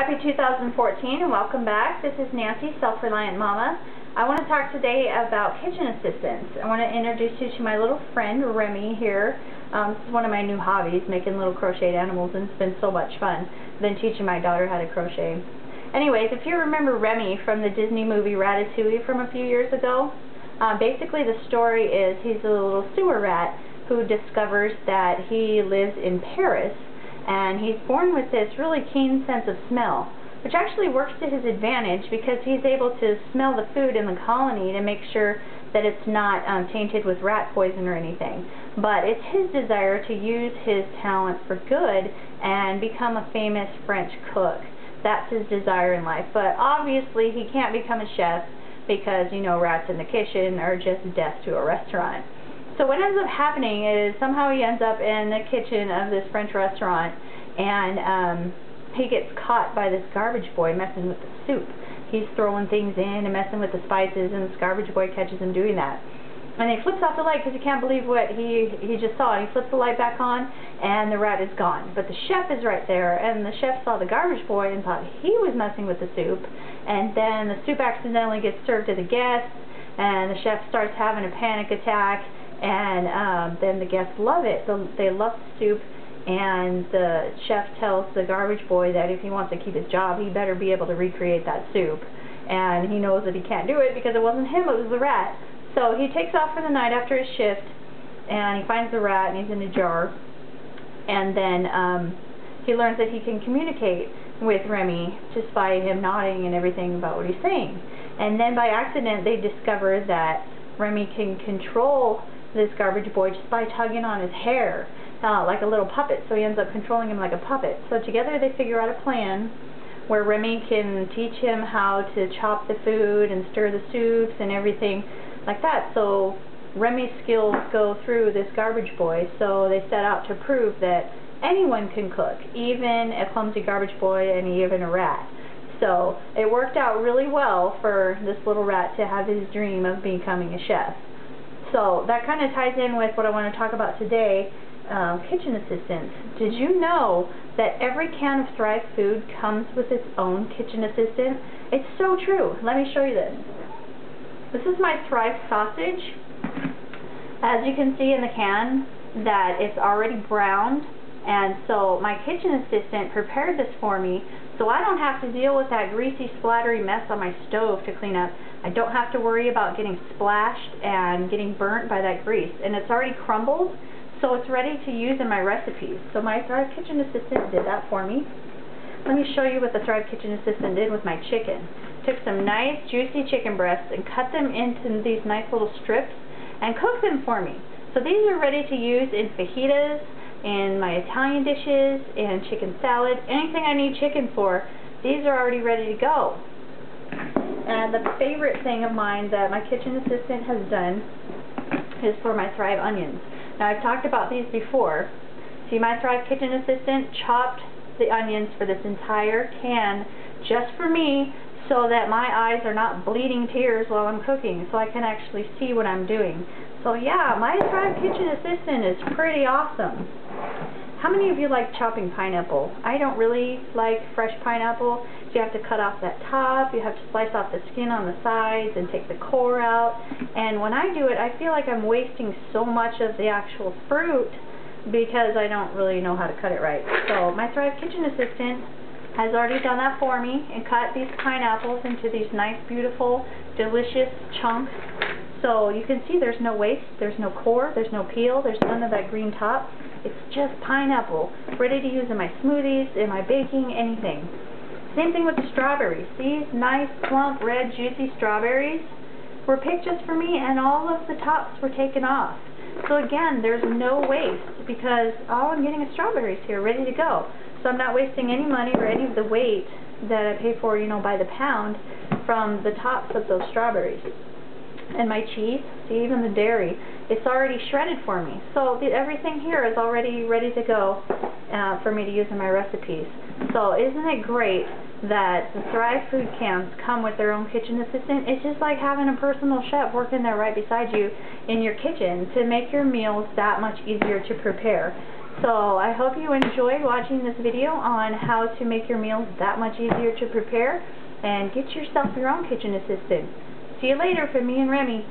Happy 2014 and welcome back. This is Nancy, Self-Reliant Mama. I want to talk today about kitchen assistants. I want to introduce you to my little friend Remy here. This is one of my new hobbies, making little crocheted animals, and it's been so much fun. I've been teaching my daughter how to crochet. Anyways, if you remember Remy from the Disney movie Ratatouille from a few years ago, basically the story is he's a little sewer rat who discovers that he lives in Paris, and he's born with this really keen sense of smell, which actually works to his advantage because he's able to smell the food in the colony to make sure that it's not tainted with rat poison or anything. But it's his desire to use his talent for good and become a famous French cook. That's his desire in life. But obviously he can't become a chef because, you know, rats in the kitchen are just death to a restaurant. So what ends up happening is somehow he ends up in the kitchen of this French restaurant, and he gets caught by this garbage boy messing with the soup. He's throwing things in and messing with the spices, and this garbage boy catches him doing that. And he flips off the light because he can't believe what he just saw. And he flips the light back on, and the rat is gone. But the chef is right there, and the chef saw the garbage boy and thought he was messing with the soup. And then the soup accidentally gets served to the guests, and the chef starts having a panic attack. And then the guests love it. They love the soup, and the chef tells the garbage boy that if he wants to keep his job, he better be able to recreate that soup. And he knows that he can't do it because it wasn't him, it was the rat. So he takes off for the night after his shift, and he finds the rat, and he's in a jar. And then he learns that he can communicate with Remy just by him nodding and everything about what he's saying. And then by accident, they discover that Remy can control this garbage boy just by tugging on his hair like a little puppet. So he ends up controlling him like a puppet. So together they figure out a plan where Remy can teach him how to chop the food and stir the soups and everything like that. So Remy's skills go through this garbage boy, so they set out to prove that anyone can cook, even a clumsy garbage boy and even a rat. So it worked out really well for this little rat to have his dream of becoming a chef. So that kind of ties in with what I want to talk about today, kitchen assistants. Did you know that every can of Thrive food comes with its own kitchen assistant? It's so true. Let me show you this. This is my Thrive sausage. As you can see in the can, that it's already browned, and so my kitchen assistant prepared this for me, so I don't have to deal with that greasy, splattery mess on my stove to clean up. I don't have to worry about getting splashed and getting burnt by that grease. And it's already crumbled, so it's ready to use in my recipes. So my Thrive Kitchen Assistant did that for me. Let me show you what the Thrive Kitchen Assistant did with my chicken. Took some nice, juicy chicken breasts and cut them into these nice little strips and cooked them for me. So these are ready to use in fajitas, in my Italian dishes, in chicken salad, anything I need chicken for. These are already ready to go. And the favorite thing of mine that my kitchen assistant has done is for my Thrive onions. Now I've talked about these before. See, my Thrive Kitchen Assistant chopped the onions for this entire can just for me so that my eyes are not bleeding tears while I'm cooking, so I can actually see what I'm doing. So yeah, my Thrive Kitchen Assistant is pretty awesome. How many of you like chopping pineapple? I don't really like fresh pineapple. So you have to cut off that top, you have to slice off the skin on the sides and take the core out. And when I do it, I feel like I'm wasting so much of the actual fruit because I don't really know how to cut it right. So my Thrive Kitchen Assistant has already done that for me and cut these pineapples into these nice, beautiful, delicious chunks. So you can see there's no waste, there's no core, there's no peel, there's none of that green top. It's just pineapple, ready to use in my smoothies, in my baking, anything. Same thing with the strawberries. These nice, plump, red, juicy strawberries were picked just for me, and all of the tops were taken off. So again, there's no waste because all I'm getting is strawberries here, ready to go. So I'm not wasting any money or any of the weight that I pay for, you know, by the pound from the tops of those strawberries. And my cheese, see, even the dairy, it's already shredded for me. So everything here is already ready to go for me to use in my recipes. So isn't it great that the Thrive food cans come with their own kitchen assistant? It's just like having a personal chef working there right beside you in your kitchen to make your meals that much easier to prepare. So I hope you enjoyed watching this video on how to make your meals that much easier to prepare and get yourself your own kitchen assistant. See you later from me and Remy.